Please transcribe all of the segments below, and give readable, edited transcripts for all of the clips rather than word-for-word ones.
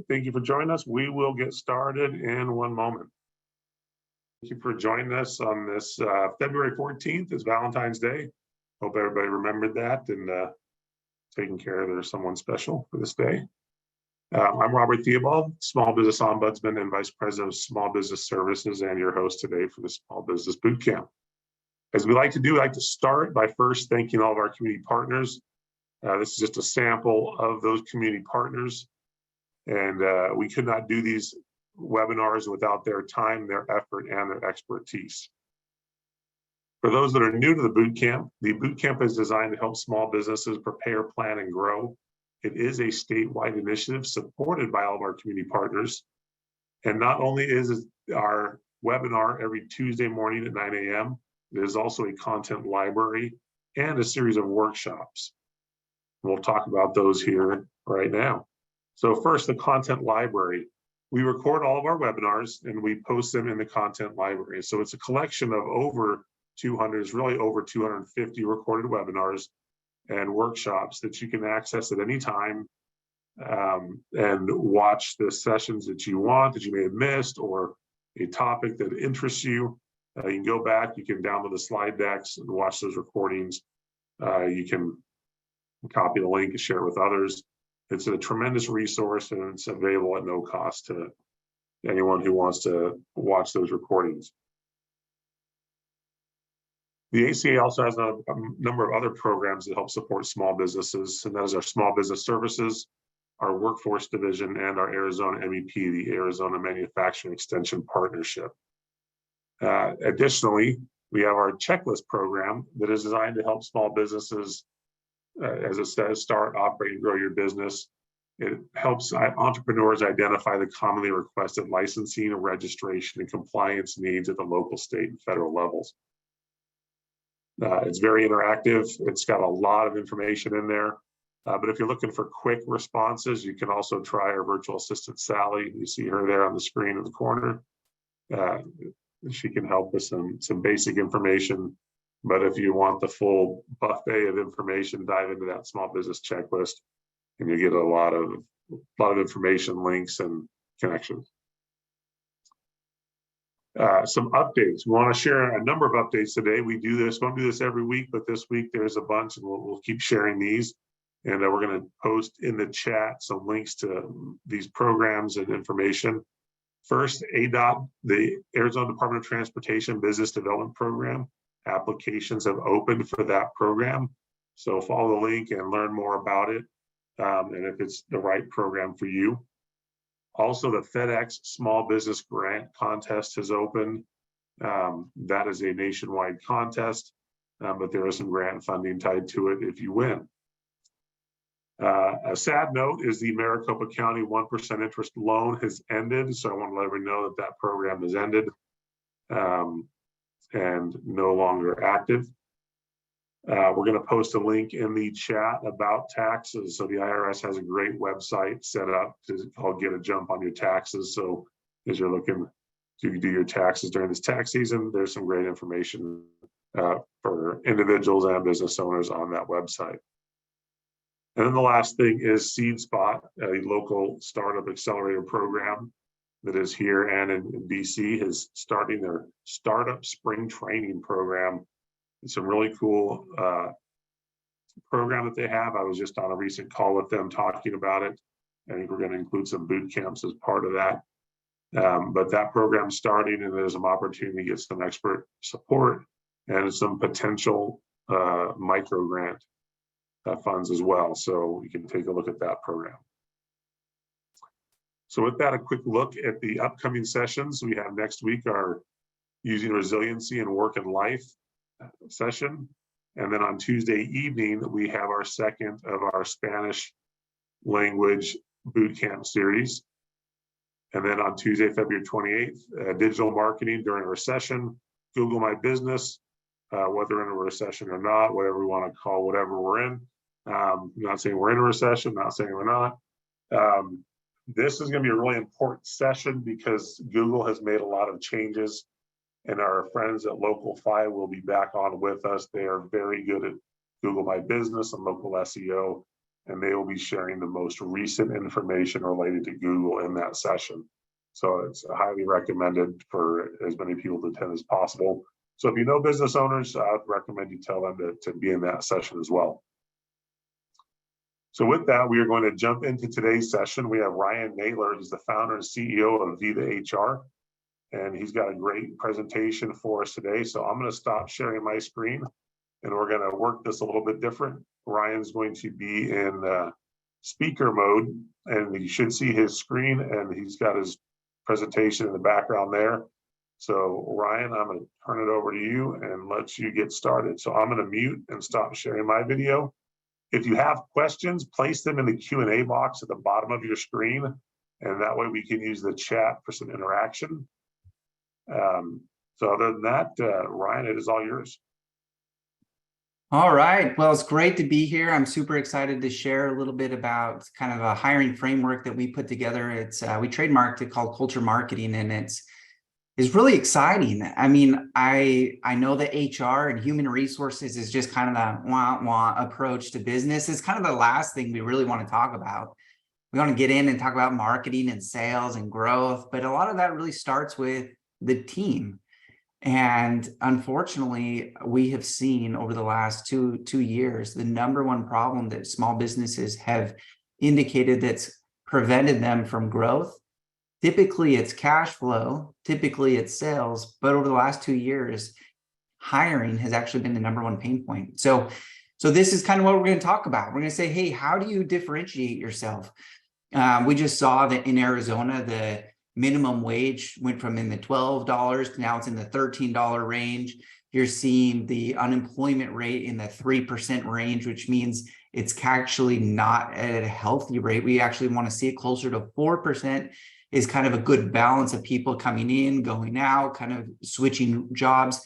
Thank you for joining us. We will get started in one moment. Thank you for joining us on this February 14th is Valentine's Day. Hope everybody remembered that and taking care of their someone special for this day. I'm Robert Theobald, Small Business Ombudsman and Vice President of Small Business Services, and your host today for the Small Business Bootcamp. As we like to do, I like to start by first thanking all of our community partners. This is just a sample of those community partners. And we could not do these webinars without their time, their effort, and their expertise. For those that are new to the bootcamp is designed to help small businesses prepare, plan, and grow. It is a statewide initiative supported by all of our community partners. And not only is our webinar every Tuesday morning at 9 a.m., it is also a content library and a series of workshops. We'll talk about those here right now. So first, the content library. We record all of our webinars and we post them in the content library. So it's a collection of over 200, it's really over 250 recorded webinars and workshops that you can access at any time and watch the sessions that you want, that you may have missed, or a topic that interests you. You can go back, you can download the slide decks and watch those recordings. You can copy the link and share it with others. It's a tremendous resource and it's available at no cost to anyone who wants to watch those recordings. The ACA also has a number of other programs that help support small businesses, and that is our Small Business Services, our Workforce Division, and our Arizona MEP, the Arizona Manufacturing Extension Partnership. Additionally, we have our checklist program that is designed to help small businesses, as it says, start, operate, and grow your business. It helps entrepreneurs identify the commonly requested licensing, registration, and compliance needs at the local, state, and federal levels. It's very interactive. It's got a lot of information in there. But if you're looking for quick responses, you can also try our virtual assistant, Sally. You see her there on the screen in the corner. She can help with some basic information. But if you want the full buffet of information, dive into that small business checklist, and you get a lot of information, links, and connections. Some updates. We want to share a number of updates today. We don't do this every week, but this week there's a bunch, and we'll keep sharing these. And we're going to post in the chat some links to these programs and information. First, ADOT, the Arizona Department of Transportation Business Development Program. Applications have opened for that program. So follow the link and learn more about it, and if it's the right program for you. Also, the FedEx Small Business Grant Contest has opened. That is a nationwide contest, but there is some grant funding tied to it if you win. A sad note is the Maricopa County 1% interest loan has ended. So I want to let everyone know that that program has ended and no longer active. We're going to post a link in the chat about taxes. So the IRS has a great website set up called Get a Jump on Your Taxes. So as you're looking to do your taxes during this tax season, there's some great information for individuals and business owners on that website. And then the last thing is Seed Spot, a local startup accelerator program that is here and in BC, is starting their startup spring training program. It's a really cool program that they have. I was just on a recent call with them talking about it. I think we're going to include some boot camps as part of that. But that program's starting, and there's some opportunity to get some expert support and some potential micro grant funds as well. So you can take a look at that program. So with that, a quick look at the upcoming sessions we have next week are Using Resiliency in Work and Life session. And then on Tuesday evening, we have our second of our Spanish language bootcamp series. And then on Tuesday, February 28th, digital marketing during a recession, Google My Business, whether in a recession or not, whatever we want to call whatever we're in. I'm not saying we're in a recession, not saying we're not. This is going to be a really important session because Google has made a lot of changes, and our friends at Local 5 will be back on with us. They are very good at Google My Business and local SEO. and they will be sharing the most recent information related to Google in that session. So it's highly recommended for as many people to attend as possible. So if you know business owners, I'd recommend you tell them to be in that session as well. So with that, we are going to jump into today's session. We have Ryan Naylor, who's the founder and CEO of Viva HR, and he's got a great presentation for us today. So I'm going to stop sharing my screen, and we're going to work this a little bit different. Ryan's going to be in speaker mode, and you should see his screen, and he's got his presentation in the background there. So Ryan, I'm going to turn it over to you and let you get started. So I'm going to mute and stop sharing my video. If you have questions, place them in the Q&A box at the bottom of your screen, and that way we can use the chat for some interaction. So other than that, Ryan, it is all yours. All right. Well, it's great to be here. I'm super excited to share a little bit about kind of a hiring framework that we put together. It's we trademarked it called Culture Marketing, and it's really exciting. I mean, I know that HR and human resources is just kind of that wah approach to business. It's kind of the last thing we really want to talk about. We want to get in and talk about marketing and sales and growth, but a lot of that really starts with the team. And unfortunately, we have seen over the last two years, the number one problem that small businesses have indicated that's prevented them from growth. Typically, it's cash flow, typically it's sales, but over the last 2 years, hiring has actually been the number one pain point. So this is kind of what we're going to talk about. We're going to say, hey, how do you differentiate yourself? We just saw that in Arizona, the minimum wage went from in the $12 to now it's in the $13 range. You're seeing the unemployment rate in the 3% range, which means it's actually not at a healthy rate. We actually want to see it closer to 4%. Is kind of a good balance of people coming in, going out, kind of switching jobs.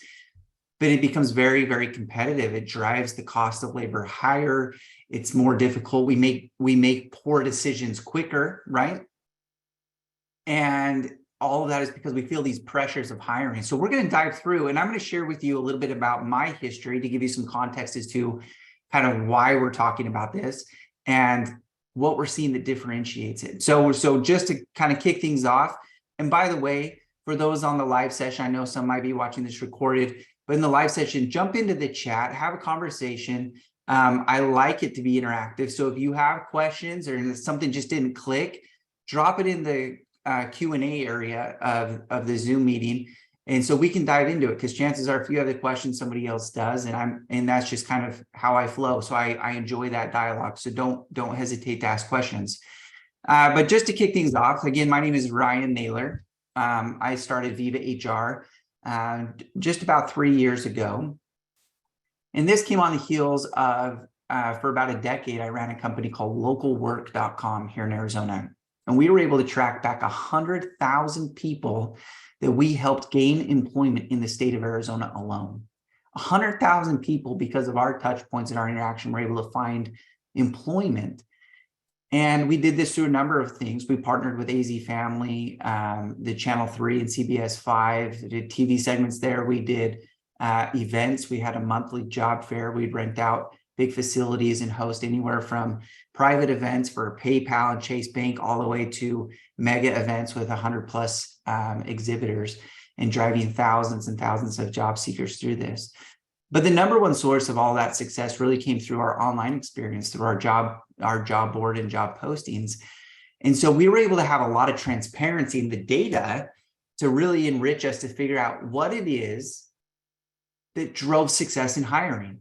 But it becomes very, very competitive. It drives the cost of labor higher. It's more difficult. We make poor decisions quicker, right? And all of that is because we feel these pressures of hiring. So we're going to dive through, and I'm going to share with you a little bit about my history to give you some context as to kind of why we're talking about this and what we're seeing that differentiates it. So just to kind of kick things off, and by the way, for those on the live session, I know some might be watching this recorded, but in the live session, jump into the chat, have a conversation. I like it to be interactive. So if you have questions or something just didn't click, drop it in the Q&A area of the Zoom meeting. And so we can dive into it, because chances are if you have the question, somebody else does. And that's just kind of how I flow. So I enjoy that dialogue. So don't hesitate to ask questions. But just to kick things off, again, my name is Ryan Naylor. I started Viva HR just about 3 years ago. And this came on the heels of, for about a decade, I ran a company called localwork.com here in Arizona. And we were able to track back 100,000 people that we helped gain employment in the state of Arizona alone. 100,000 people, because of our touch points and our interaction, were able to find employment. And we did this through a number of things. We partnered with AZ Family, the Channel 3 and CBS 5, did TV segments there. We did events. We had a monthly job fair. We'd rent out big facilities and host anywhere from private events for PayPal and Chase Bank all the way to mega events with 100 plus exhibitors, and driving thousands and thousands of job seekers through this. But the number one source of all that success really came through our online experience, through our job board and job postings. And so we were able to have a lot of transparency in the data to really enrich us to figure out what it is that drove success in hiring.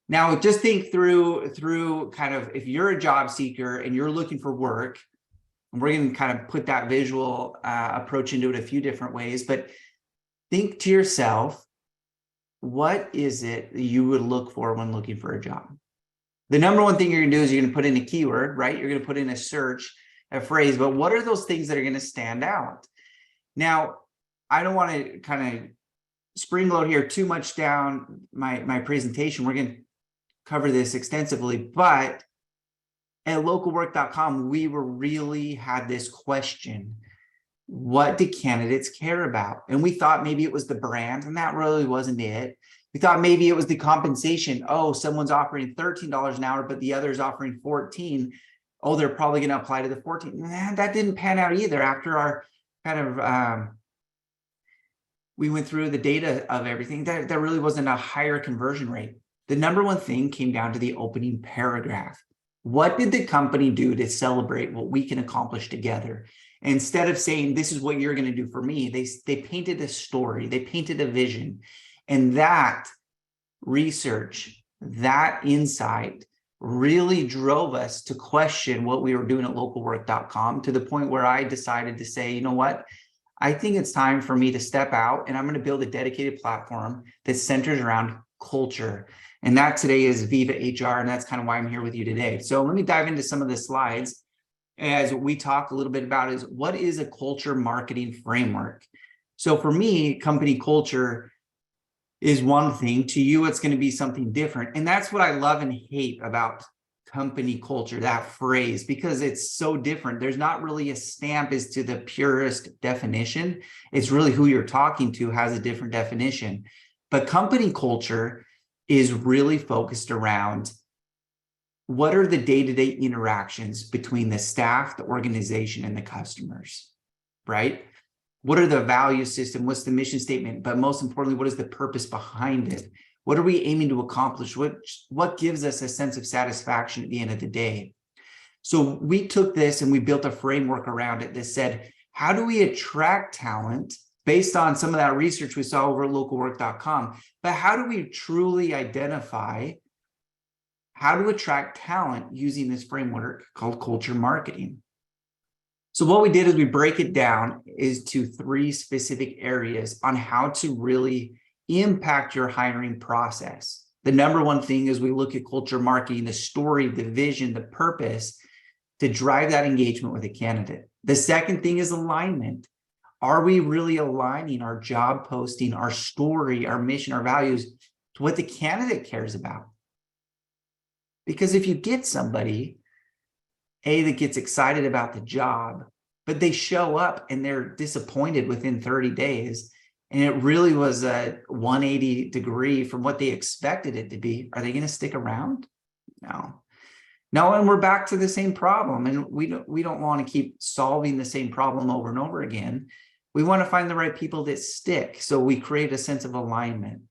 Now, just think through kind of, if you're a job seeker and you're looking for work, and we're going to kind of put that visual approach into it a few different ways, but think to yourself, what is it that you would look for when looking for a job? The number one thing you're going to do is you're going to put in a keyword, right? You're going to put in a search, a phrase, but what are those things that are going to stand out? Now, I don't want to kind of spring load here too much down my presentation. We're going to cover this extensively, but at localwork.com, we really had this question: what do candidates care about? And we thought maybe it was the brand, and that really wasn't it. We thought maybe it was the compensation. Oh, someone's offering $13 an hour, but the other is offering 14. Oh, they're probably going to apply to the 14. That didn't pan out either. After our kind of, we went through the data of everything, there really wasn't a higher conversion rate. The number one thing came down to the opening paragraph. What did the company do to celebrate what we can accomplish together? Instead of saying, this is what you're going to do for me, they painted a story, they painted a vision. And that research, that insight really drove us to question what we were doing at localwork.com, to the point where I decided to say, you know what? I think it's time for me to step out, and I'm going to build a dedicated platform that centers around culture. And that today is Viva HR, and that's kind of why I'm here with you today. So let me dive into some of the slides as we talk a little bit about is what is a culture marketing framework. So for me, company culture is one thing. To you, it's going to be something different. And that's what I love and hate about company culture, that phrase, because it's so different. There's not really a stamp as to the purest definition. It's really who you're talking to has a different definition. But company culture is really focused around what are the day-to-day interactions between the staff, the organization, and the customers, right? What are the value system? What's the mission statement? But most importantly, what is the purpose behind it? What are we aiming to accomplish? What gives us a sense of satisfaction at the end of the day? So we took this and we built a framework around it that said, how do we attract talent based on some of that research we saw over at localwork.com? But how do we truly identify how to attract talent using this framework called culture marketing? So what we did is we break it down is to 3 specific areas on how to really impact your hiring process. The number one thing is we look at culture marketing, the story, the vision, the purpose to drive that engagement with a candidate. The second thing is alignment. Are we really aligning our job posting, our story, our mission, our values to what the candidate cares about? Because if you get somebody, that gets excited about the job, but they show up and they're disappointed within 30 days, and it really was a 180 degree from what they expected it to be, are they going to stick around? No. And we're back to the same problem. And we don't want to keep solving the same problem over and over again. We want to find the right people that stick. So we create a sense of alignment.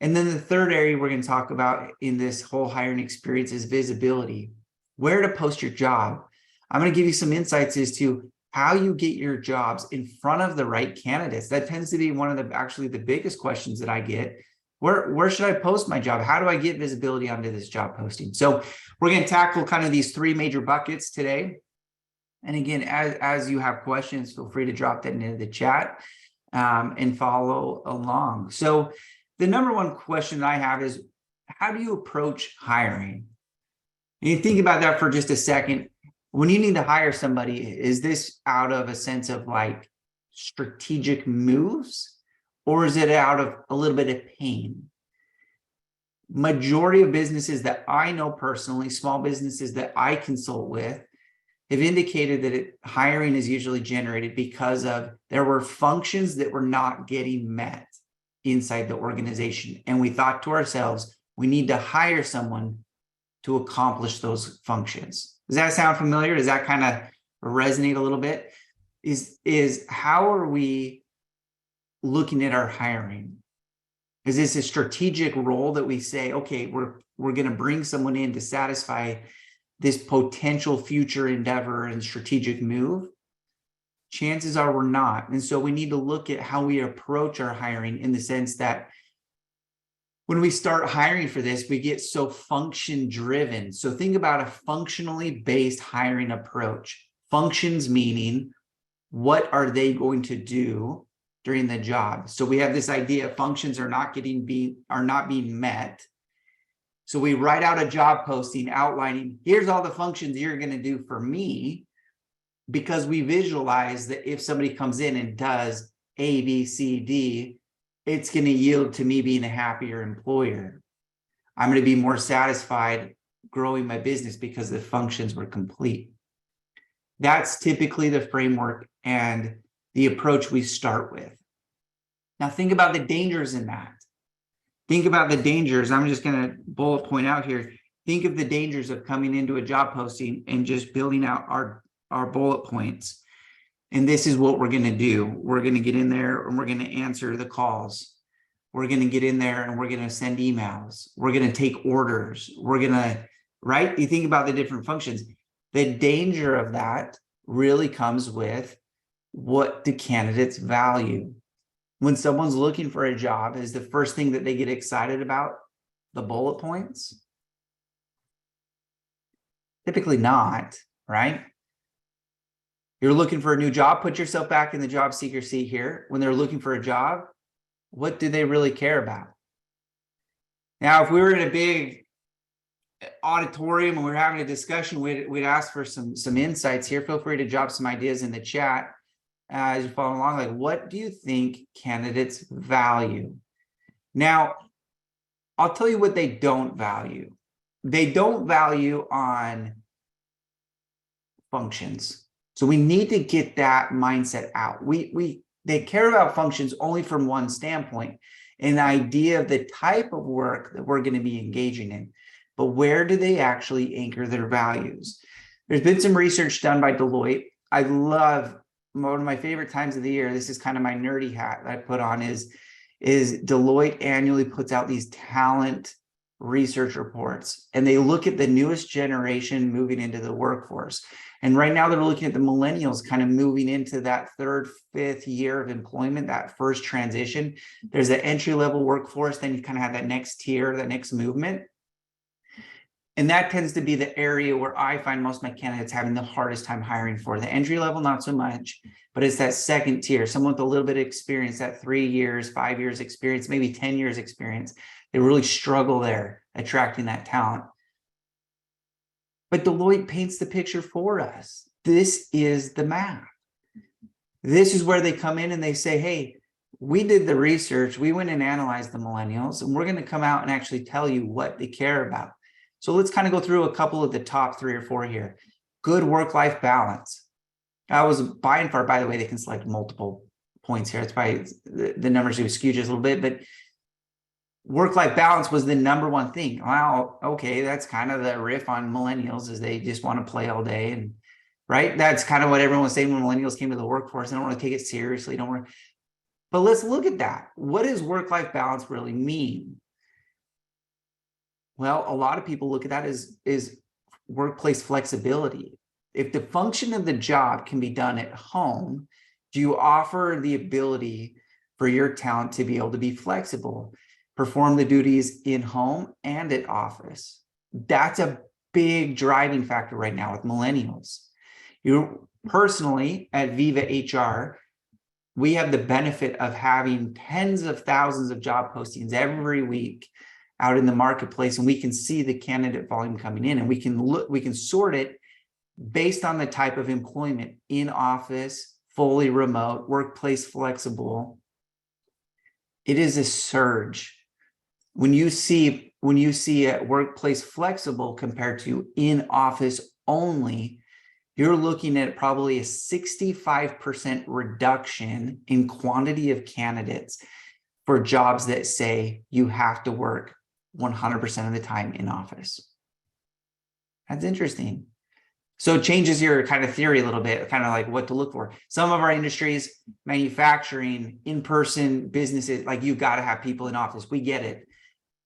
And then the third area we're going to talk about in this whole hiring experience is visibility. Where to post your job. I'm going to give you some insights as to how you get your jobs in front of the right candidates. That tends to be one of the biggest questions that I get. Where should I post my job? How do I get visibility onto this job posting? So we're going to tackle kind of these 3 major buckets today. And again, as you have questions, feel free to drop that into the chat and follow along. So the number one question I have is, how do you approach hiring? And you think about that for just a second. When you need to hire somebody, is this out of a sense of like strategic moves, or is it out of a little bit of pain? Majority of businesses that I know personally, small businesses that I consult with, have indicated that hiring is usually generated because of there were functions that were not getting met inside the organization. And we thought to ourselves, we need to hire someone to accomplish those functions. Does that sound familiar? Does that kind of resonate a little bit? Is how are we looking at our hiring? Is this a strategic role that we say, okay, we're going to bring someone in to satisfy this potential future endeavor and strategic move? Chances are we're not. And so we need to look at how we approach our hiring in the sense that when we start hiring for this, we get so function driven. So think about a functionally based hiring approach. Functions meaning, what are they going to do during the job? So we have this idea of functions are not being met. So we write out a job posting outlining, here's all the functions you're going to do for me, because we visualize that if somebody comes in and does A, B, C, D, it's going to yield to me being a happier employer. I'm going to be more satisfied growing my business because the functions were complete. That's typically the framework and the approach we start with. Now think about the dangers in that. Think about the dangers. I'm just going to bullet point out here. Think of the dangers of coming into a job posting and just building out our bullet points. And this is what we're going to do. We're going to get in there and we're going to answer the calls. We're going to get in there and we're going to send emails. We're going to take orders. We're going to, right? You think about the different functions. The danger of that really comes with, what do candidates value? When someone's looking for a job, is the first thing that they get excited about the bullet points? Typically not, right? You're looking for a new job, put yourself back in the job seeker seat here. When they're looking for a job, what do they really care about? Now, if we were in a big auditorium and we were having a discussion, we'd ask for some insights here. Feel free to drop some ideas in the chat as you follow along. Like, what do you think candidates value? Now, I'll tell you what they don't value. They don't value on functions. So we need to get that mindset out. They care about functions only from one standpoint, an idea of the type of work that we're going to be engaging in. But where do they actually anchor their values? There's been some research done by Deloitte. I love, one of my favorite times of the year, this is kind of my nerdy hat that I put on, is Deloitte annually puts out these talent research reports, and they look at the newest generation moving into the workforce. And right now they're looking at the millennials kind of moving into that third, fifth year of employment, that first transition. There's the entry-level workforce, then you kind of have that next tier, that next movement. And that tends to be the area where I find most of my candidates having the hardest time hiring for. The entry level, not so much, but it's that second tier, someone with a little bit of experience, that 3 years, 5 years experience, maybe 10 years experience. They really struggle there attracting that talent. But Deloitte paints the picture for us. This is the math. This is where they come in and they say, hey, we did the research, we went and analyzed the millennials, and we're going to come out and actually tell you what they care about. So let's kind of go through a couple of the top 3 or 4 here. Good work-life balance. I was by and far, by the way, they can select multiple points here. It's probably the numbers do skew just a little bit, but work-life balance was the number one thing. Wow, okay, that's kind of the riff on millennials, is they just want to play all day, and right? That's kind of what everyone was saying when millennials came to the workforce. They don't want to take it seriously. But let's look at that. What does work-life balance really mean? Well, a lot of people look at that as workplace flexibility. If the function of the job can be done at home, do you offer the ability for your talent to be able to be flexible, perform the duties in home and at office? That's a big driving factor right now with millennials. You personally at Viva HR, we have the benefit of having tens of thousands of job postings every week out in the marketplace, and we can see the candidate volume coming in, and we can sort it based on the type of employment: in office, fully remote, workplace flexible. It is a surge. When you see a workplace flexible compared to in office only, you're looking at probably a 65% reduction in quantity of candidates for jobs that say you have to work 100% of the time in office. That's interesting. So it changes your kind of theory a little bit, kind of like what to look for. Some of our industries, manufacturing, in-person businesses, like you got to have people in office. We get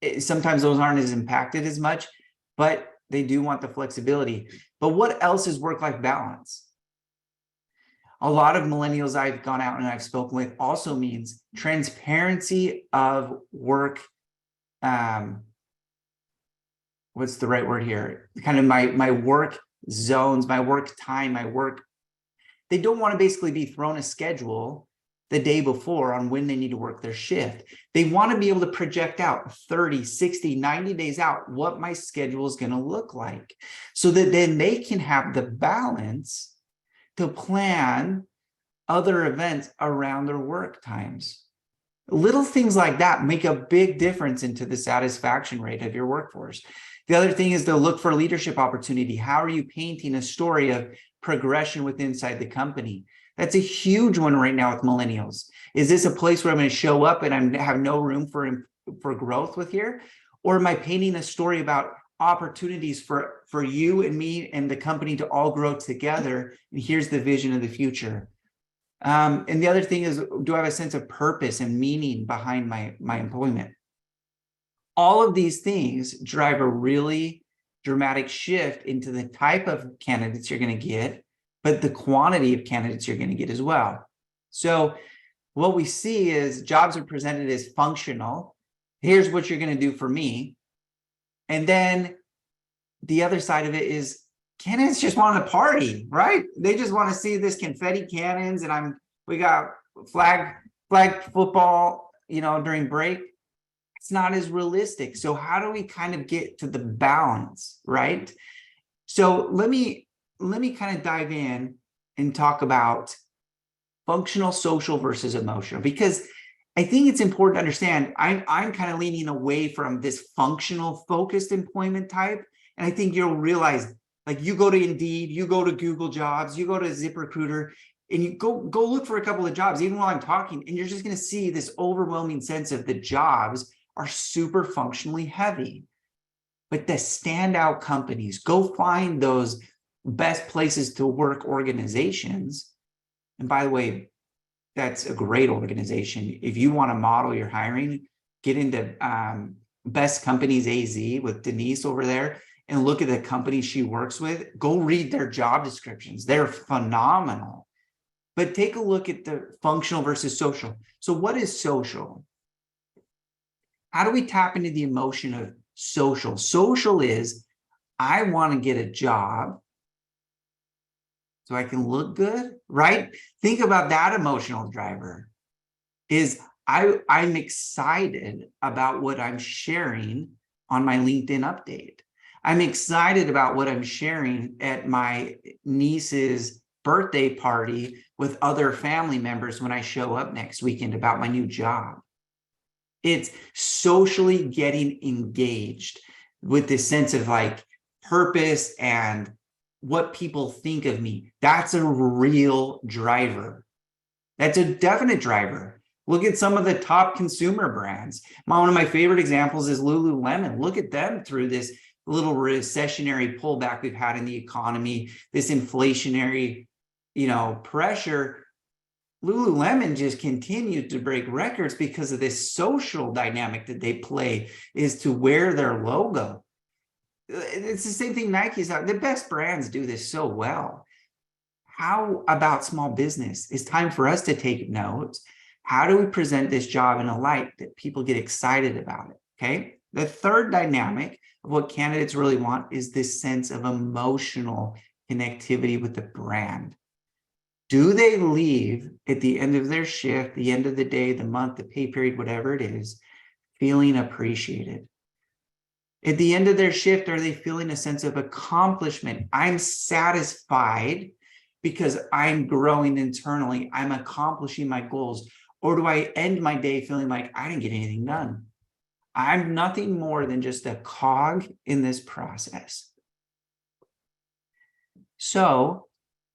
it. Sometimes those aren't as impacted as much, but they do want the flexibility. But what else is work-life balance? A lot of millennials I've gone out and I've spoken with also means transparency of work. What's the right word here? Kind of my work zones, my work time, my work. They don't want to basically be thrown a schedule the day before on when they need to work their shift. They want to be able to project out 30, 60, 90 days out what my schedule is going to look like, so that then they can have the balance to plan other events around their work times. Little things like that make a big difference into the satisfaction rate of your workforce. The other thing is to look for leadership opportunity. How are you painting a story of progression within inside the company? That's a huge one right now with millennials. Is this a place where I'm going to show up and I have no room for for growth with here? Or am I painting a story about opportunities for you and me and the company to all grow together? And here's the vision of the future. And the other thing is, do I have a sense of purpose and meaning behind my employment? All of these things drive a really dramatic shift into the type of candidates you're going to get, but the quantity of candidates you're going to get as well. So what we see is jobs are presented as functional. Here's what you're going to do for me. And then the other side of it is candidates just want to party, right? They just want to see this confetti cannons, and we got flag football, during break. It's not as realistic. So how do we kind of get to the balance, right? So let me kind of dive in and talk about functional, social versus emotional, because I think it's important to understand I'm kind of leaning away from this functional focused employment type. And I think you'll realize, like, you go to Indeed, you go to Google Jobs, you go to ZipRecruiter, and you go look for a couple of jobs, even while I'm talking, and you're just going to see this overwhelming sense of the jobs are super functionally heavy. But the standout companies, go find those best places to work organizations. And by the way, that's a great organization. If you want to model your hiring, get into Best Companies AZ with Denise over there and look at the companies she works with. Go read their job descriptions. They're phenomenal. But take a look at the functional versus social. So what is social? How do we tap into the emotion of social? Social is, I want to get a job so I can look good, right? Think about that emotional driver. Is I'm excited about what I'm sharing on my LinkedIn update. I'm excited about what I'm sharing at my niece's birthday party with other family members when I show up next weekend about my new job. It's socially getting engaged with this sense of like purpose and what people think of me. That's a real driver. That's a definite driver. Look at some of the top consumer brands. One of my favorite examples is Lululemon. Look at them through this little recessionary pullback we've had in the economy, this inflationary, pressure. Lululemon just continued to break records because of this social dynamic that they play, is to wear their logo. It's the same thing Nike's out. The best brands do this so well. How about small business? It's time for us to take notes. How do we present this job in a light that people get excited about it? Okay. The third dynamic of what candidates really want is this sense of emotional connectivity with the brand. Do they leave at the end of their shift, the end of the day, the month, the pay period, whatever it is, feeling appreciated? At the end of their shift, are they feeling a sense of accomplishment? I'm satisfied because I'm growing internally. I'm accomplishing my goals. Or do I end my day feeling like I didn't get anything done? I'm nothing more than just a cog in this process. So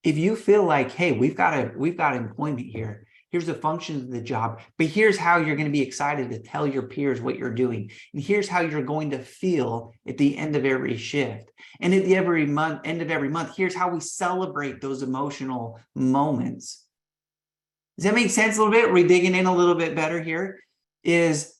if you feel like, hey, we've got employment here, here's the functions of the job, but here's how you're going to be excited to tell your peers what you're doing. And here's how you're going to feel at the end of every shift. And at the end of every month, here's how we celebrate those emotional moments. Does that make sense a little bit? Are we digging in a little bit better here? Is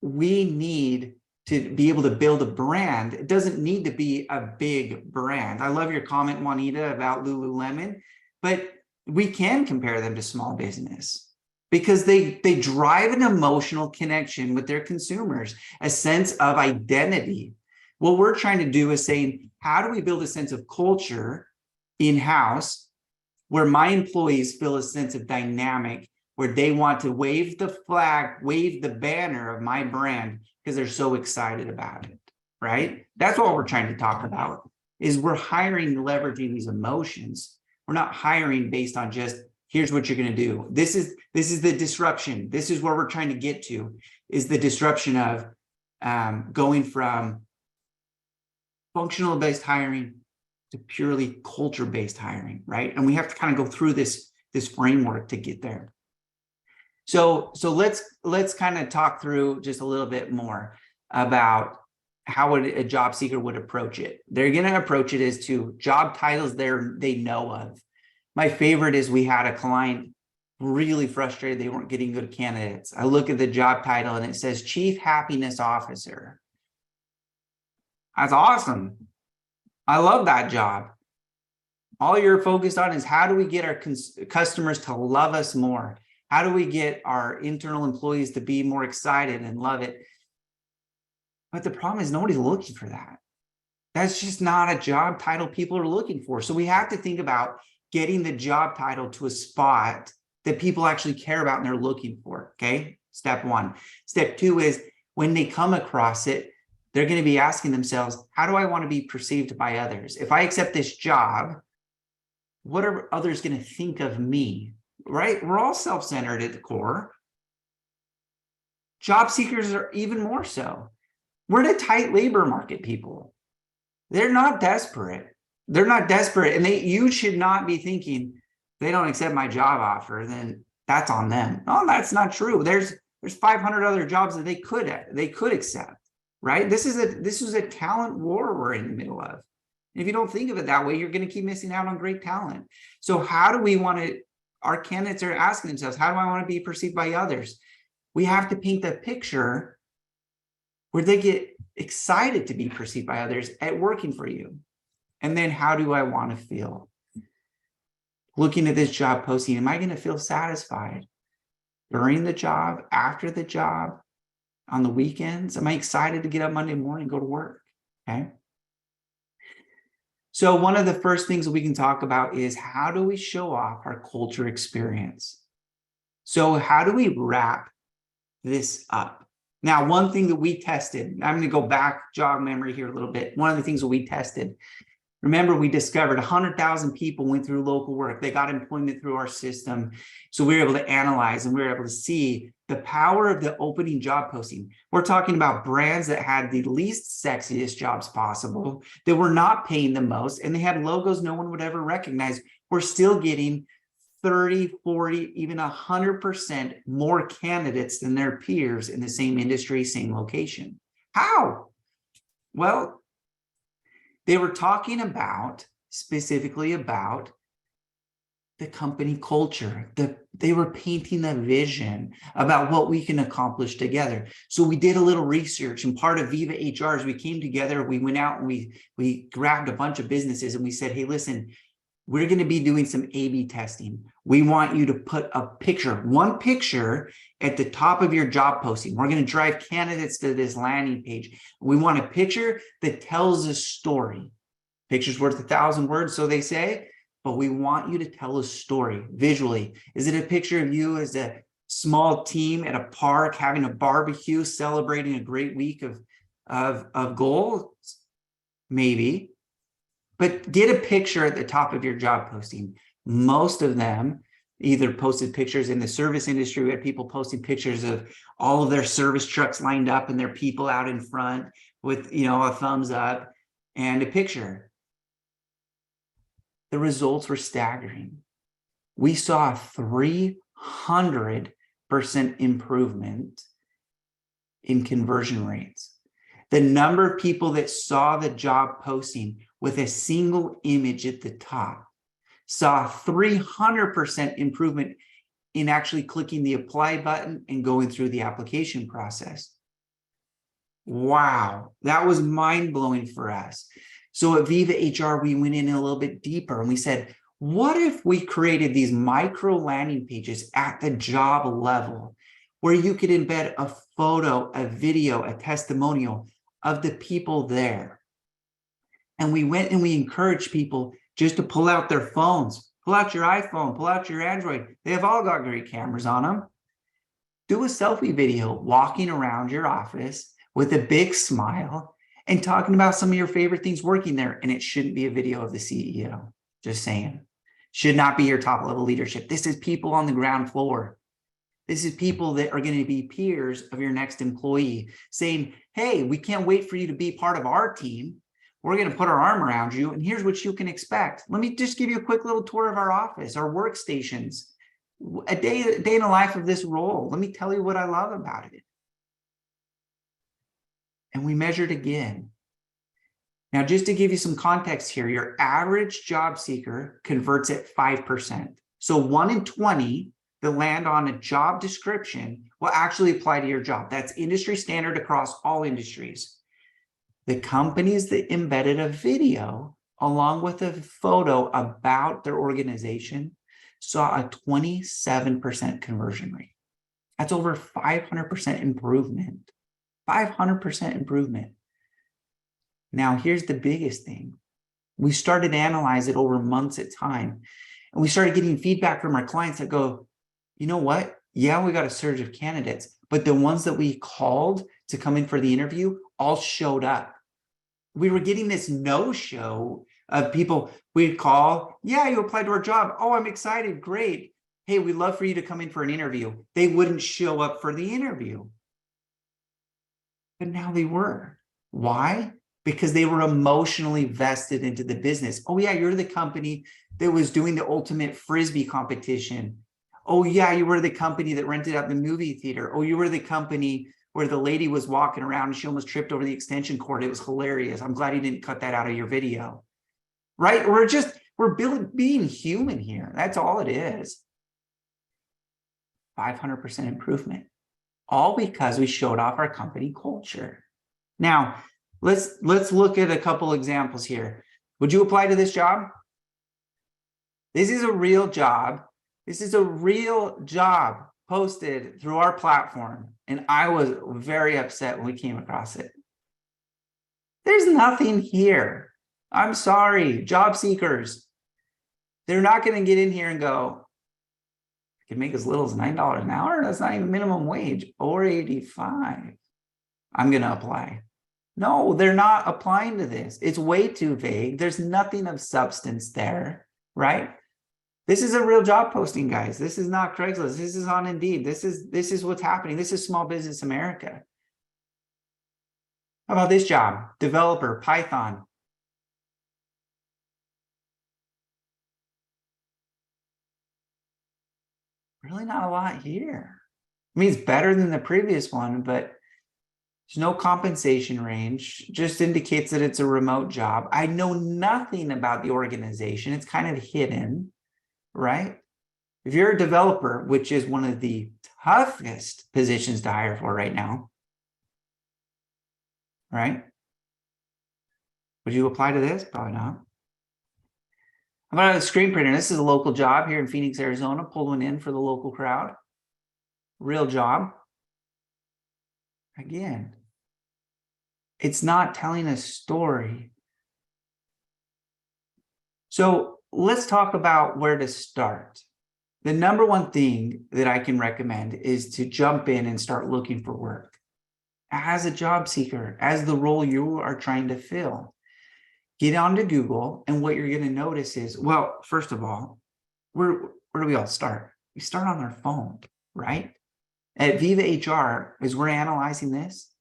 we need to be able to build a brand. It doesn't need to be a big brand. I love your comment, Juanita, about Lululemon, but we can compare them to small business because they drive an emotional connection with their consumers, a sense of identity. What we're trying to do is saying, how do we build a sense of culture in-house where my employees feel a sense of dynamic, where they want to wave the flag, wave the banner of my brand because they're so excited about it, right? That's what we're trying to talk about, is we're hiring leveraging these emotions. We're not hiring based on just, here's what you're going to do. This is the disruption. This is where we're trying to get to, is the disruption of going from functional-based hiring to purely culture-based hiring, right? And we have to kind of go through this framework to get there. So let's kind of talk through just a little bit more about how a job seeker would approach it. They're going to approach it as to job titles they know of. My favorite is we had a client really frustrated they weren't getting good candidates. I look at the job title and it says Chief Happiness Officer. That's awesome. I love that job. All you're focused on is how do we get our customers to love us more? How do we get our internal employees to be more excited and love it? But the problem is nobody's looking for that. That's just not a job title people are looking for. So we have to think about getting the job title to a spot that people actually care about and they're looking for, okay? Step one. Step two is when they come across it, they're going to be asking themselves, how do I want to be perceived by others? If I accept this job, what are others going to think of me, right? We're all self-centered at the core. Job seekers are even more so. We're in a tight labor market, people. They're not desperate. They're not desperate. And you should not be thinking, they don't accept my job offer, then that's on them. No, that's not true. There's 500 other jobs that they could accept, right? This is a talent war we're in the middle of. If you don't think of it that way, you're going to keep missing out on great talent. So how do we want to, our candidates are asking themselves, how do I want to be perceived by others? We have to paint the picture where they get excited to be perceived by others at working for you. And then how do I want to feel? Looking at this job posting, am I going to feel satisfied during the job, after the job, on the weekends? Am I excited to get up Monday morning and go to work? Okay. So one of the first things that we can talk about is how do we show off our culture experience? So how do we wrap this up? Now, one thing that we tested, I'm going to go back, jog memory here a little bit. One of the things that we tested, remember, we discovered 100,000 people went through local work. They got employment through our system. So we were able to analyze and we were able to see the power of the opening job posting. We're talking about brands that had the least sexiest jobs possible, that were not paying the most, and they had logos no one would ever recognize. We're still getting 30, 40, even 100% more candidates than their peers in the same industry, same location. How? Well, they were talking about, specifically about the company culture. They were painting a vision about what we can accomplish together. So we did a little research, and part of Viva HR is we came together, we went out and we grabbed a bunch of businesses and we said, hey, listen, we're going to be doing some A/B testing. We want you to put a picture, one picture at the top of your job posting. We're going to drive candidates to this landing page. We want a picture that tells a story. Picture's worth 1,000 words, so they say, but we want you to tell a story visually. Is it a picture of you as a small team at a park having a barbecue, celebrating a great week of goals? Maybe. But get a picture at the top of your job posting. Most of them either posted pictures in the service industry. We had people posting pictures of all of their service trucks lined up and their people out in front with, a thumbs up and a picture. The results were staggering. We saw a 300% improvement in conversion rates. The number of people that saw the job posting with a single image at the top saw a 300% improvement in actually clicking the apply button and going through the application process. Wow, that was mind-blowing for us. So at Viva HR, we went in a little bit deeper and we said, what if we created these micro landing pages at the job level where you could embed a photo, a video, a testimonial of the people there? And we went and we encouraged people just to pull out their phones, pull out your iPhone, pull out your Android. They have all got great cameras on them. Do a selfie video walking around your office with a big smile and talking about some of your favorite things working there. And it shouldn't be a video of the CEO, just saying. Should not be your top level leadership. This is people on the ground floor. This is people that are going to be peers of your next employee saying, hey, we can't wait for you to be part of our team. We're going to put our arm around you, and here's what you can expect. Let me just give you a quick little tour of our office, our workstations. A day in the life of this role. Let me tell you what I love about it. And we measured again. Now, just to give you some context here, your average job seeker converts at 5%. So 1 in 20 that land on a job description will actually apply to your job. That's industry standard across all industries. The companies that embedded a video along with a photo about their organization saw a 27% conversion rate. That's over 500% improvement. 500% improvement. Now, here's the biggest thing. We started to analyze it over months at time. And we started getting feedback from our clients that go, you know what? Yeah, we got a surge of candidates, but the ones that we called to come in for the interview all showed up. We were getting this no-show of people we'd call, yeah, you applied to our job. Oh, I'm excited. Great. Hey, we'd love for you to come in for an interview. They wouldn't show up for the interview. But now they were. Why? Because they were emotionally vested into the business. Oh, yeah, you're the company that was doing the ultimate Frisbee competition. Oh, yeah, you were the company that rented out the movie theater. Oh, you were the company where the lady was walking around and she almost tripped over the extension cord. It was hilarious. I'm glad you didn't cut that out of your video. Right? We're being human here. That's all it is. 500% improvement. All because we showed off our company culture. Now, let's look at a couple examples here. Would you apply to this job? This is a real job. This is a real job posted through our platform. And I was very upset when we came across it. There's nothing here. I'm sorry, job seekers. They're not going to get in here and go, I can make as little as $9 an hour. That's not even minimum wage, or 85. I'm going to apply. No, they're not applying to this. It's way too vague. There's nothing of substance there, right? This is a real job posting, guys. This is not Craigslist. This is on Indeed. This is what's happening. This is Small Business America. How about this job? Developer, Python. Really not a lot here. I mean, it's better than the previous one, but there's no compensation range. Just indicates that it's a remote job. I know nothing about the organization. It's kind of hidden, right? If you're a developer, which is one of the toughest positions to hire for right now, right? Would you apply to this? Probably not. How about a screen printer? This is a local job here in Phoenix, Arizona. Pulled one in for the local crowd. Real job. Again, it's not telling a story. So let's talk about where to start. The number one thing that I can recommend is to jump in and start looking for work as a job seeker, as the role you are trying to fill. Get onto Google, and what you're going to notice is, well, first of all, where do we all start? We start on our phone, right? At Viva HR, as we're analyzing this,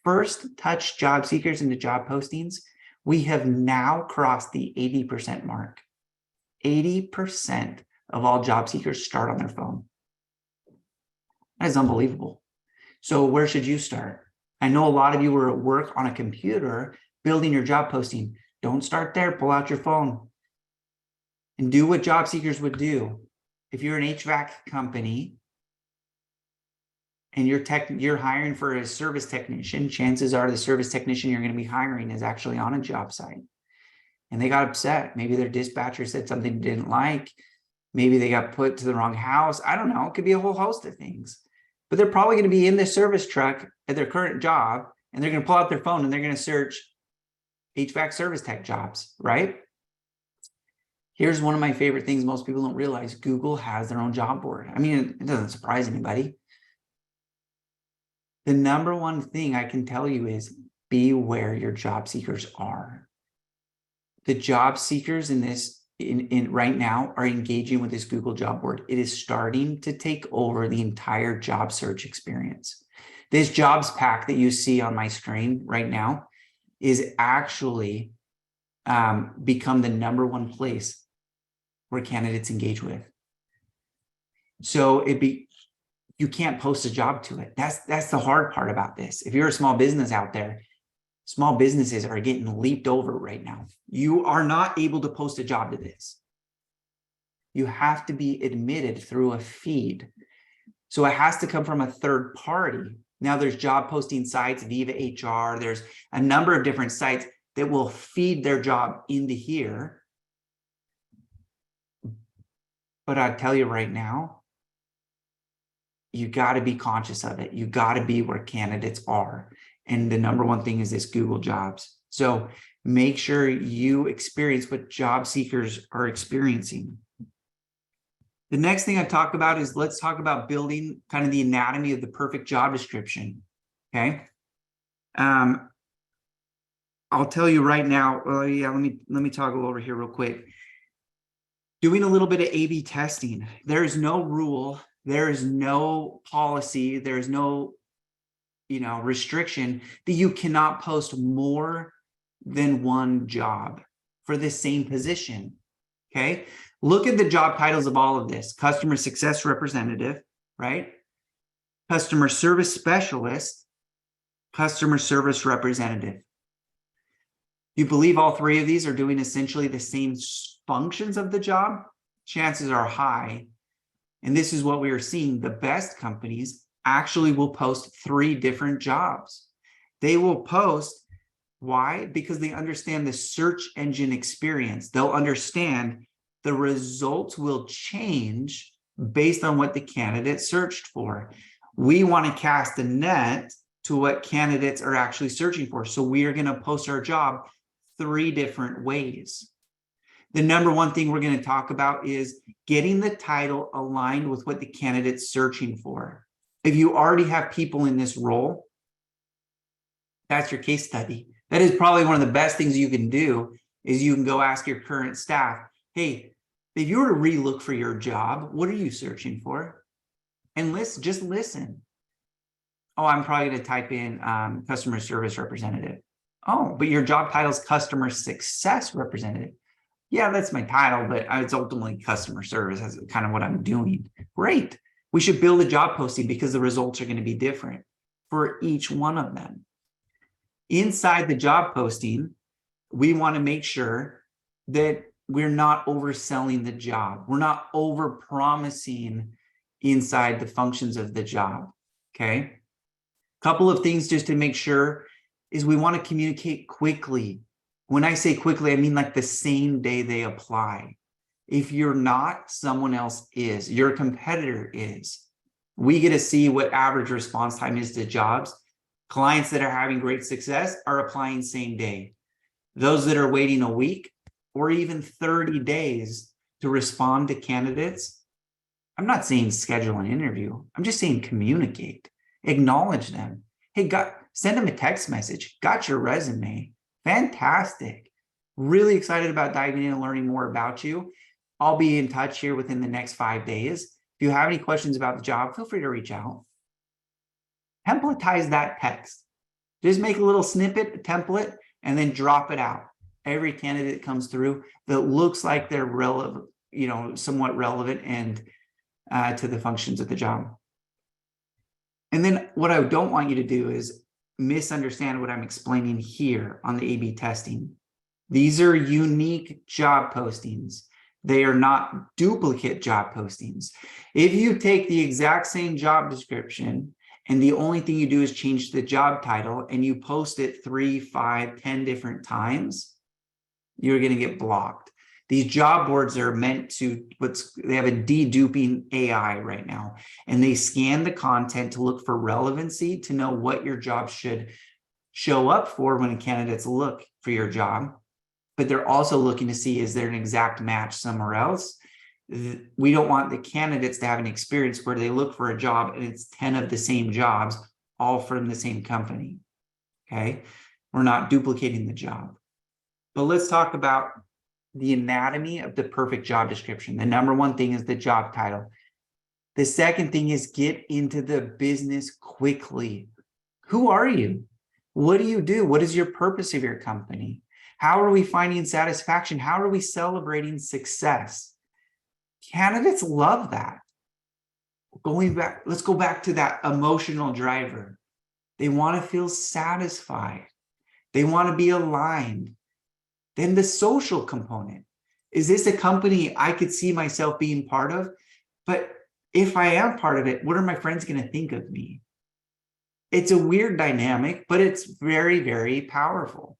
first touch job seekers into job postings, we have now crossed the 80% mark. 80% of all job seekers start on their phone. That is unbelievable. So where should you start? I know a lot of you are at work on a computer building your job posting. Don't start there. Pull out your phone and do what job seekers would do. If you're an HVAC company and you're hiring for a service technician, chances are the service technician you're going to be hiring is actually on a job site. And they got upset. Maybe their dispatcher said something they didn't like. Maybe they got put to the wrong house. I don't know. It could be a whole host of things. But they're probably going to be in the service truck at their current job, and they're going to pull out their phone and they're going to search HVAC service tech jobs, right? Here's one of my favorite things most people don't realize. Google has their own job board. I mean, it doesn't surprise anybody. The number one thing I can tell you is be where your job seekers are. The job seekers in this right now are engaging with this Google job board. It is starting to take over the entire job search experience. This jobs pack that you see on my screen right now is actually become the number one place where candidates engage with. So you can't post a job to it. That's the hard part about this. If you're a small business out there, small businesses are getting leaped over right now. You are not able to post a job to this. You have to be admitted through a feed. So it has to come from a third party. Now there's job posting sites, Viva HR, there's a number of different sites that will feed their job into here. But I tell you right now, you got to be conscious of it. You got to be where candidates are. And the number one thing is this Google Jobs. So make sure you experience what job seekers are experiencing. The next thing I talk about is let's talk about building kind of the anatomy of the perfect job description. Okay. I'll tell you right now. Well, yeah, let me toggle over here real quick. Doing a little bit of A/B testing. There is no rule. There is no policy. There is no, restriction that you cannot post more than one job for the same position. Okay. Look at the job titles of all of this. Customer success representative, right? Customer service specialist, customer service representative. You believe all three of these are doing essentially the same functions of the job? Chances are high. And this is what we are seeing. The best companies actually will post 3 different jobs. They will post, why? Because they understand the search engine experience. They'll understand the results will change based on what the candidate searched for. We want to cast a net to what candidates are actually searching for. So we are going to post our job 3 different ways. The number one thing we're going to talk about is getting the title aligned with what the candidate's searching for. If you already have people in this role, that's your case study. That is probably one of the best things you can do is you can go ask your current staff, hey, if you were to relook for your job, what are you searching for? And just listen. Oh, I'm probably going to type in customer service representative. Oh, but your job title is customer success representative. Yeah, that's my title, but it's ultimately customer service. That's kind of what I'm doing. Great. We should build a job posting because the results are going to be different for each one of them. Inside the job posting, we want to make sure that we're not overselling the job. We're not over-promising inside the functions of the job, okay? Couple of things just to make sure is we want to communicate quickly. When I say quickly, I mean like the same day they apply. If you're not, someone else is. Your competitor is. We get to see what average response time is to jobs. Clients that are having great success are applying same day. Those that are waiting a week or even 30 days to respond to candidates, I'm not saying schedule an interview. I'm just saying communicate, acknowledge them. Hey, send them a text message. Got your resume. Fantastic. Really excited about diving in and learning more about you. I'll be in touch here within the next 5 days. If you have any questions about the job, feel free to reach out. Templatize that text. Just make a little snippet, a template, and then drop it out. Every candidate comes through that looks like they're relevant, somewhat relevant and to the functions of the job. And then what I don't want you to do is misunderstand what I'm explaining here on the A/B testing. These are unique job postings. They are not duplicate job postings. If you take the exact same job description and the only thing you do is change the job title and you post it 3, 5, 10 different times, you're going to get blocked. These job boards are meant to, they have a deduping AI right now, and they scan the content to look for relevancy to know what your job should show up for when candidates look for your job. But they're also looking to see, is there an exact match somewhere else? We don't want the candidates to have an experience where they look for a job and it's 10 of the same jobs, all from the same company. Okay. We're not duplicating the job. But let's talk about the anatomy of the perfect job description. The number one thing is the job title. The second thing is get into the business quickly. Who are you? What do you do? What is your purpose of your company? How are we finding satisfaction? How are we celebrating success? Candidates love that. let's go back to that emotional driver. They want to feel satisfied. They want to be aligned. Then the social component. Is this a company I could see myself being part of? But if I am part of it, what are my friends going to think of me? It's a weird dynamic, but it's very, very powerful.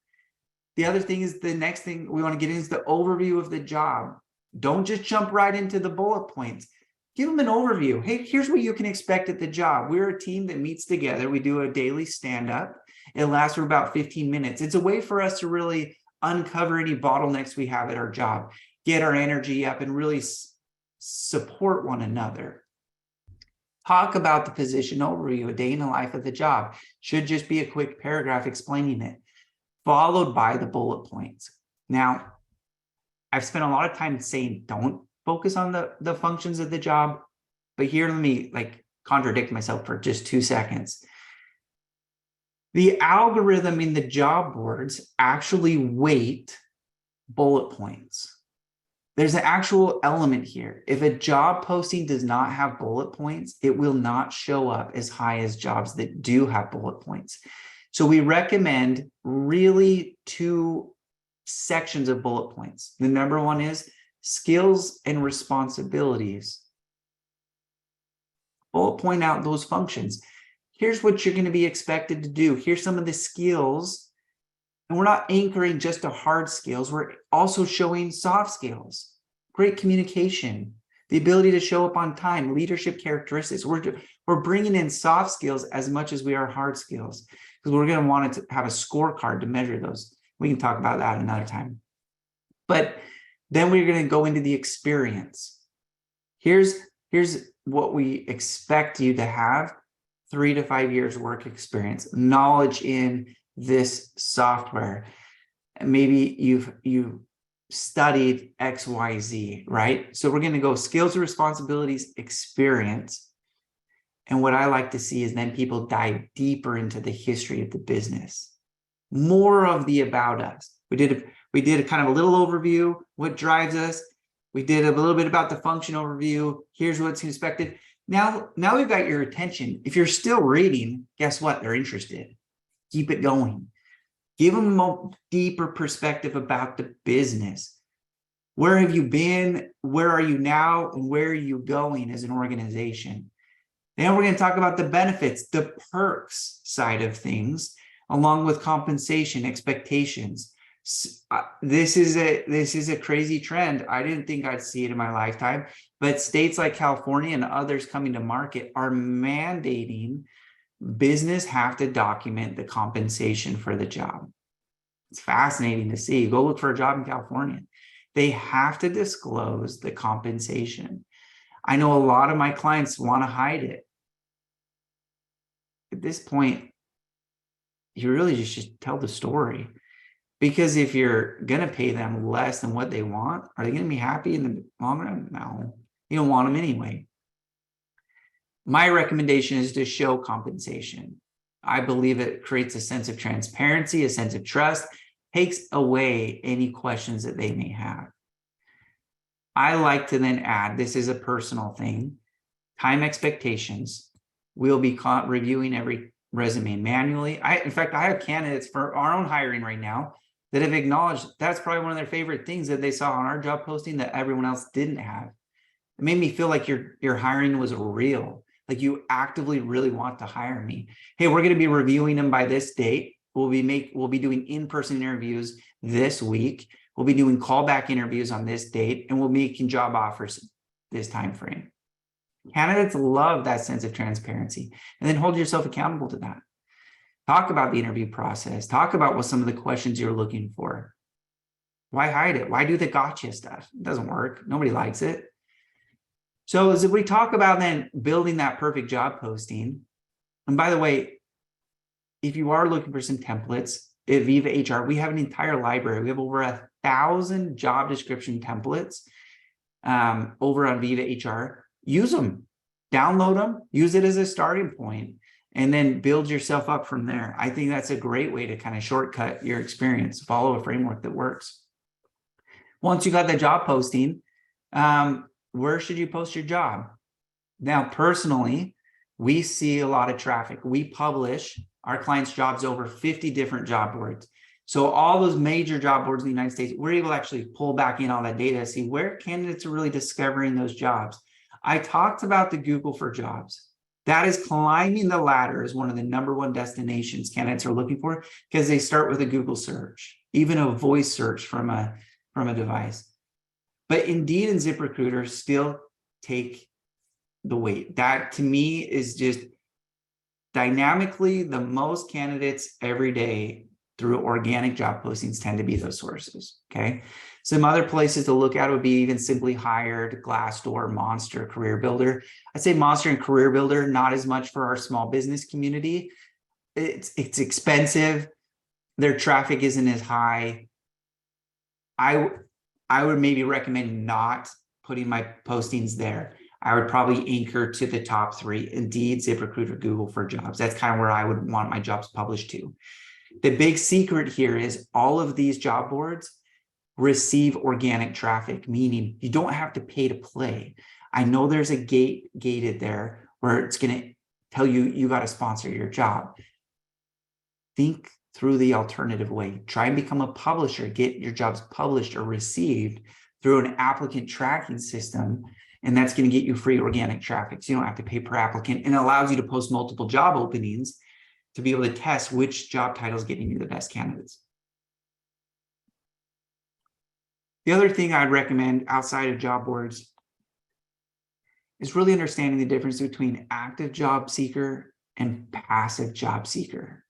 The other thing is, the next thing we want to get into is the overview of the job. Don't just jump right into the bullet points. Give them an overview. Hey, here's what you can expect at the job. We're a team that meets together. We do a daily stand-up. It lasts for about 15 minutes. It's a way for us to really uncover any bottlenecks we have at our job, get our energy up, and really support one another. Talk about the position overview, a day in the life of the job. Should just be a quick paragraph explaining it, followed by the bullet points. Now, I've spent a lot of time saying don't focus on the functions of the job, but here, let me contradict myself for just 2 seconds. The algorithm in the job boards actually weight bullet points. There's an actual element here. If a job posting does not have bullet points, it will not show up as high as jobs that do have bullet points. So we recommend really 2 sections of bullet points. The number one is skills and responsibilities. Bullet point out those functions. Here's what you're going to be expected to do. Here's some of the skills. And we're not anchoring just to hard skills. We're also showing soft skills, great communication, the ability to show up on time, leadership characteristics. We're bringing in soft skills as much as we are hard skills, because we're going to want to have a scorecard to measure those. We can talk about that another time. But then we're going to go into the experience. Here's what we expect you to have: 3 to 5 years work experience, knowledge in this software. Maybe you've studied XYZ, right? So we're going to go skills and responsibilities, experience. And what I like to see is then people dive deeper into the history of the business. More of the about us. We did a kind of a little overview, what drives us. We did a little bit about the function overview. Here's what's expected. Now we've got your attention. If you're still reading, guess what? They're interested. Keep it going. Give them a deeper perspective about the business. Where have you been? Where are you now? And where are you going as an organization? Then we're going to talk about the benefits, the perks side of things, along with compensation, expectations. This is a crazy trend. I didn't think I'd see it in my lifetime, but states like California and others coming to market are mandating business have to document the compensation for the job. It's fascinating to see. Go look for a job in California. They have to disclose the compensation. I know a lot of my clients want to hide it. At this point, you really just should tell the story. Because if you're going to pay them less than what they want, are they going to be happy in the long run? No, you don't want them anyway. My recommendation is to show compensation. I believe it creates a sense of transparency, a sense of trust, takes away any questions that they may have. I like to then add, this is a personal thing, time expectations. We'll be reviewing every resume manually. In fact, I have candidates for our own hiring right now that have acknowledged that's probably one of their favorite things that they saw on our job posting that everyone else didn't have. It made me feel like your hiring was real. Like you actively really want to hire me. Hey, we're going to be reviewing them by this date. We'll be doing in-person interviews this week. We'll be doing callback interviews on this date, and we'll be making job offers this time frame. Candidates love that sense of transparency, and then hold yourself accountable to that. Talk about the interview process. Talk about what some of the questions you're looking for. Why hide it? Why do the gotcha stuff? It doesn't work. Nobody likes it. So as we talk about then building that perfect job posting, and by the way, if you are looking for some templates at Viva HR, we have an entire library. We have over 1,000 job description templates over on Viva HR. Use them, download them, use it as a starting point, and then build yourself up from there. I think that's a great way to kind of shortcut your experience, follow a framework that works. Once you got the job posting, where should you post your job? Now, personally, we see a lot of traffic. We publish our clients' jobs over 50 different job boards. So all those major job boards in the United States, we're able to actually pull back in all that data to see where candidates are really discovering those jobs. I talked about the Google for Jobs. That is climbing the ladder as one of the #1 destinations candidates are looking for, because they start with a Google search, even a voice search from a device. But Indeed and ZipRecruiter still take the weight. That to me is just dynamically the most candidates every day through organic job postings tend to be those sources. Okay. Some other places to look at would be even Simply Hired, Glassdoor, Monster, Career Builder. I'd say Monster and Career Builder, not as much for our small business community. It's expensive. Their traffic isn't as high. I would maybe recommend not putting my postings there. I would probably anchor to the top 3: Indeed, ZipRecruiter, Google for Jobs. That's kind of where I would want my jobs published to. The big secret here is all of these job boards receive organic traffic, meaning you don't have to pay to play. I know there's a gated there where it's going to tell you you got to sponsor your job. Think through the alternative way. Try and become a publisher, get your jobs published or received through an applicant tracking system. And that's going to get you free organic traffic. So you don't have to pay per applicant, and it allows you to post multiple job openings to be able to test which job title is getting you the best candidates. The other thing I'd recommend outside of job boards is really understanding the difference between active job seeker and passive job seeker.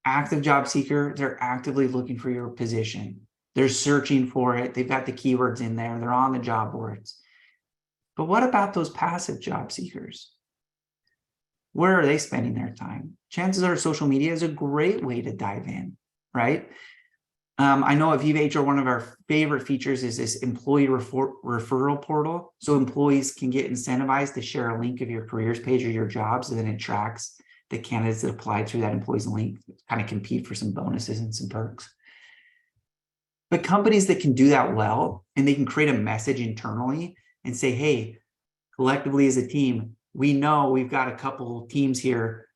Active job seeker, they're actively looking for your position. They're searching for it. They've got the keywords in there. They're on the job boards. But what about those passive job seekers? Where are they spending their time? Chances are social media is a great way to dive in, right? I know at Viva HR, one of our favorite features is this employee referral portal. So employees can get incentivized to share a link of your careers page or your jobs, and then it tracks the candidates that applied through that employee's link, kind of compete for some bonuses and some perks. But companies that can do that well, and they can create a message internally and say, hey, collectively as a team, we know we've got a couple teams here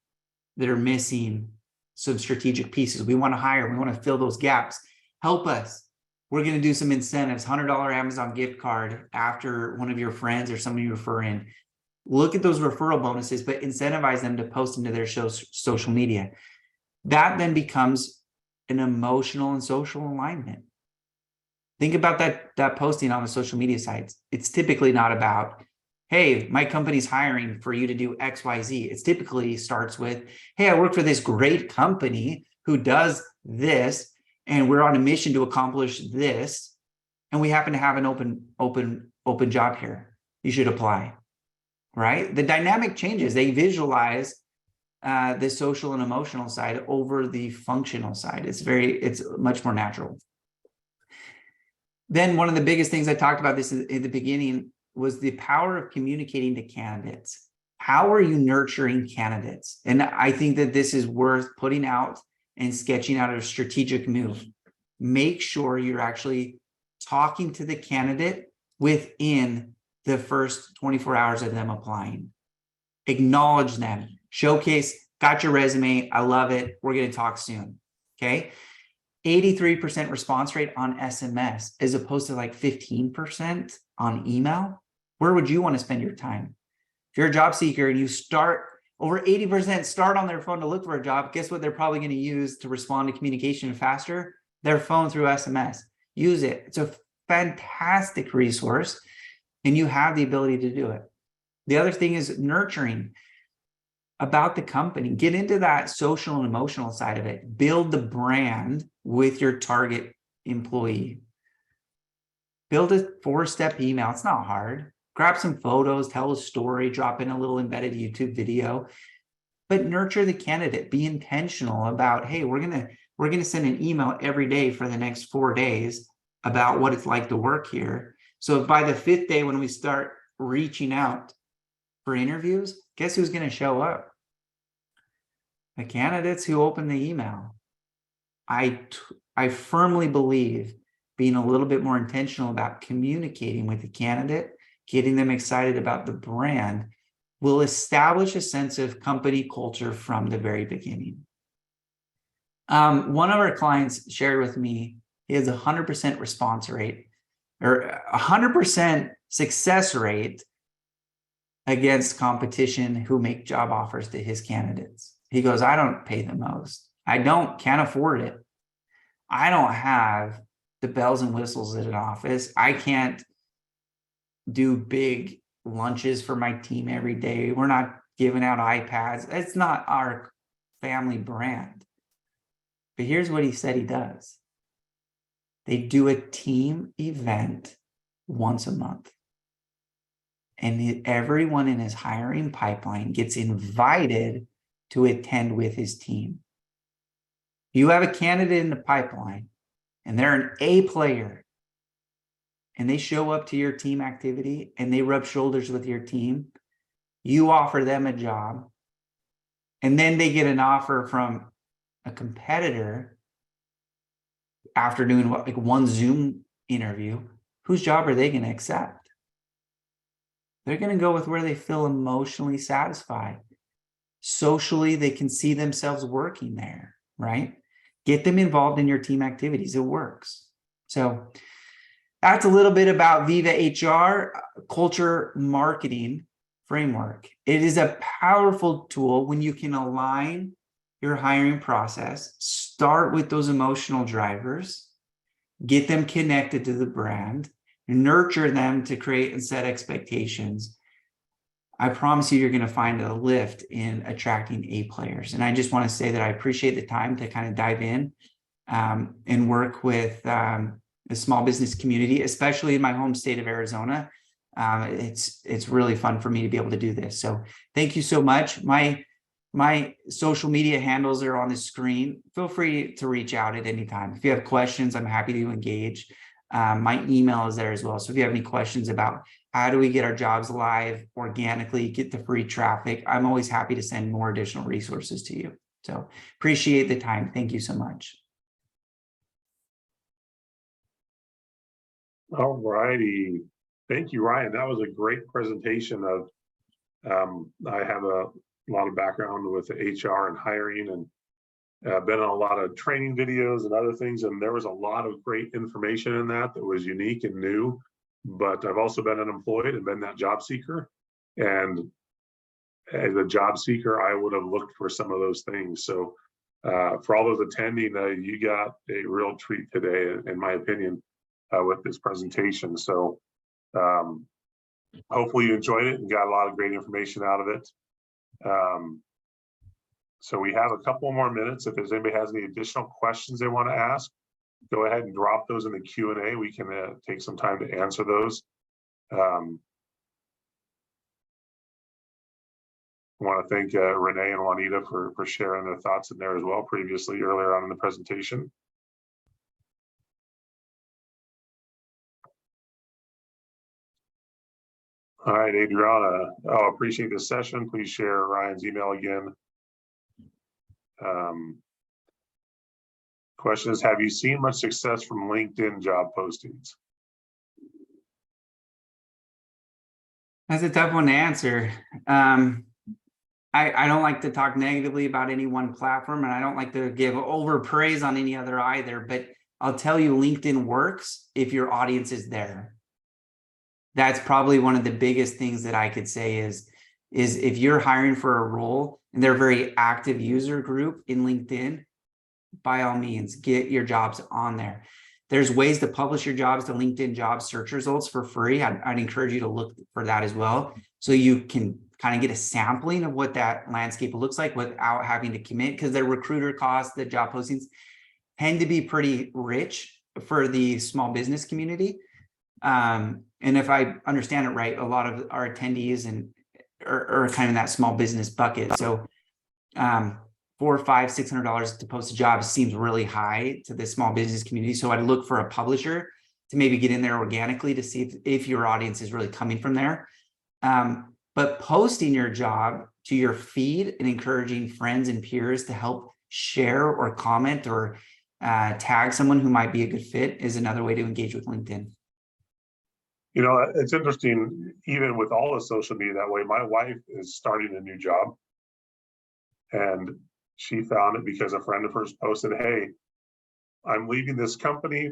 that are missing some strategic pieces. We want to hire, we want to fill those gaps. Help us. We're going to do some incentives, $100 Amazon gift card after one of your friends or somebody you refer in. Look at those referral bonuses, but incentivize them to post into their social media. That then becomes an emotional and social alignment. Think about that posting on the social media sites. It's typically not about, hey, my company's hiring for you to do X, Y, Z. It typically starts with, hey, I work for this great company who does this, and we're on a mission to accomplish this, and we happen to have an open job here. You should apply, right? The dynamic changes. They visualize the social and emotional side over the functional side. It's much more natural. Then one of the biggest things I talked about this in the beginning was the power of communicating to candidates. How are you nurturing candidates? And I think that this is worth putting out and sketching out a strategic move. Make sure you're actually talking to the candidate within the first 24 hours of them applying. Acknowledge them. Showcase, got your resume. I love it. We're going to talk soon. Okay. 83% response rate on SMS as opposed to like 15% on email. Where would you want to spend your time? If you're a job seeker and you start, over 80% start on their phone to look for a job, guess what they're probably going to use to respond to communication faster? Their phone through SMS. Use it. It's a fantastic resource, and you have the ability to do it. The other thing is nurturing about the company. Get into that social and emotional side of it. Build the brand with your target employee. Build a 4-step email. It's not hard. Grab some photos, tell a story, drop in a little embedded YouTube video, but nurture the candidate. Be intentional about, hey, we're gonna send an email every day for the next 4 days about what it's like to work here. So by the 5th day, when we start reaching out for interviews, guess who's going to show up? The candidates who open the email. I firmly believe being a little bit more intentional about communicating with the candidate getting them excited about the brand will establish a sense of company culture from the very beginning. One of our clients shared with me, he has a 100% response rate or 100% success rate against competition who make job offers to his candidates. He goes, I don't pay the most. Can't afford it. I don't have the bells and whistles at an office. I can't do big lunches for my team every day. We're not giving out iPads. It's not our family brand. But here's what he said he does. They do a team event once a month. And everyone in his hiring pipeline gets invited to attend with his team. You have a candidate in the pipeline and they're an A player and they show up to your team activity and they rub shoulders with your team. You offer them a job and then they get an offer from a competitor after doing like one Zoom interview. Whose job are they going to accept? They're going to go with where they feel emotionally satisfied. Socially, they can see themselves working there, right? Get them involved in your team activities. It works. So that's a little bit about Viva HR culture marketing framework. It is a powerful tool when you can align your hiring process, start with those emotional drivers, get them connected to the brand, nurture them to create and set expectations. I promise you, you're going to find a lift in attracting A players. And I just want to say that I appreciate the time to kind of dive in and work with the small business community, especially in my home state of Arizona. It's really fun for me to be able to do this. So thank you so much. My social media handles are on the screen. Feel free to reach out at any time. If you have questions, I'm happy to engage. My email is there as well. So if you have any questions about how do we get our jobs live organically, get the free traffic, I'm always happy to send more additional resources to you. So appreciate the time. Thank you so much. All righty. Thank you, Ryan. That was a great presentation of, I have a lot of background with HR and hiring and been on a lot of training videos and other things, and there was a lot of great information in that was unique and new. But I've also been unemployed and been that job seeker. And as a job seeker, I would have looked for some of those things. So for all those attending, you got a real treat today, in my opinion, with this presentation. So hopefully you enjoyed it and got a lot of great information out of it. So we have a couple more minutes. If there's anybody has any additional questions they want to ask, go ahead and drop those in the Q&A. We can take some time to answer those. I want to thank Renee and Juanita for sharing their thoughts in there as well previously earlier on in the presentation. All right, Adriana, appreciate this session. Please share Ryan's email again. Question is, have you seen much success from LinkedIn job postings? That's a tough one to answer. I don't like to talk negatively about any one platform, and I don't like to give over praise on any other either, but I'll tell you, LinkedIn works if your audience is there. That's probably one of the biggest things that I could say is if you're hiring for a role and they're a very active user group in LinkedIn, by all means, get your jobs on there. There's ways to publish your jobs to LinkedIn job search results for free. I'd encourage you to look for that as well. So you can kind of get a sampling of what that landscape looks like without having to commit, because the recruiter costs, the job postings tend to be pretty rich for the small business community. And if I understand it right, a lot of our attendees are kind of in that small business bucket. So $400, $500, $600 to post a job seems really high to the small business community. So I'd look for a publisher to maybe get in there organically to see if your audience is really coming from there. But posting your job to your feed and encouraging friends and peers to help share or comment or tag someone who might be a good fit is another way to engage with LinkedIn. You know, it's interesting, even with all the social media that way, my wife is starting a new job. And she found it because a friend of hers posted, hey, I'm leaving this company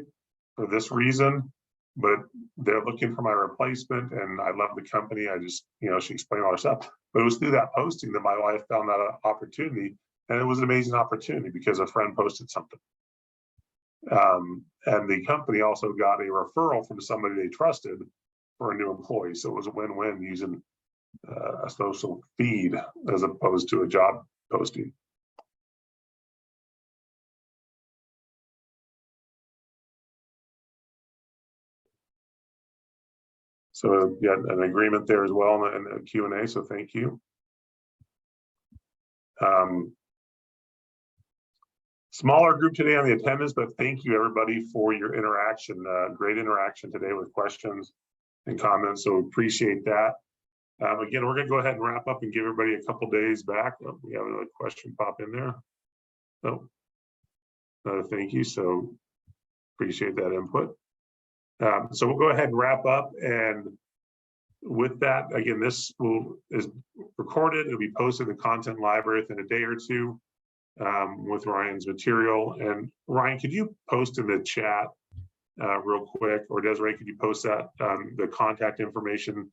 for this reason, but they're looking for my replacement and I love the company. I just, she explained all her stuff. But it was through that posting that my wife found that opportunity. And it was an amazing opportunity because a friend posted something. And the company also got a referral from somebody they trusted for a new employee. So it was a win-win using a social feed as opposed to a job posting. So yeah, an agreement there as well in the Q&A, so thank you. Smaller group today on the attendance, but thank you everybody for your interaction. Great interaction today with questions and comments, so appreciate that. Again, we're gonna go ahead and wrap up and give everybody a couple days back. We have another question pop in there. Oh, thank you, so appreciate that input. So we'll go ahead and wrap up, and with that, again, this is recorded. It'll be posted in the content library within a day or two with Ryan's material. And Ryan, could you post in the chat real quick, or Desiree, could you post that the contact information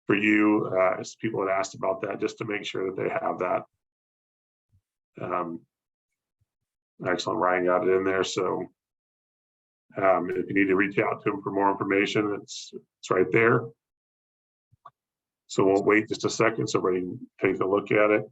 for you, as people had asked about that, just to make sure that they have that. Excellent, Ryan got it in there. So if you need to reach out to him for more information, it's right there. So we'll wait just a second so everybody can take a look at it.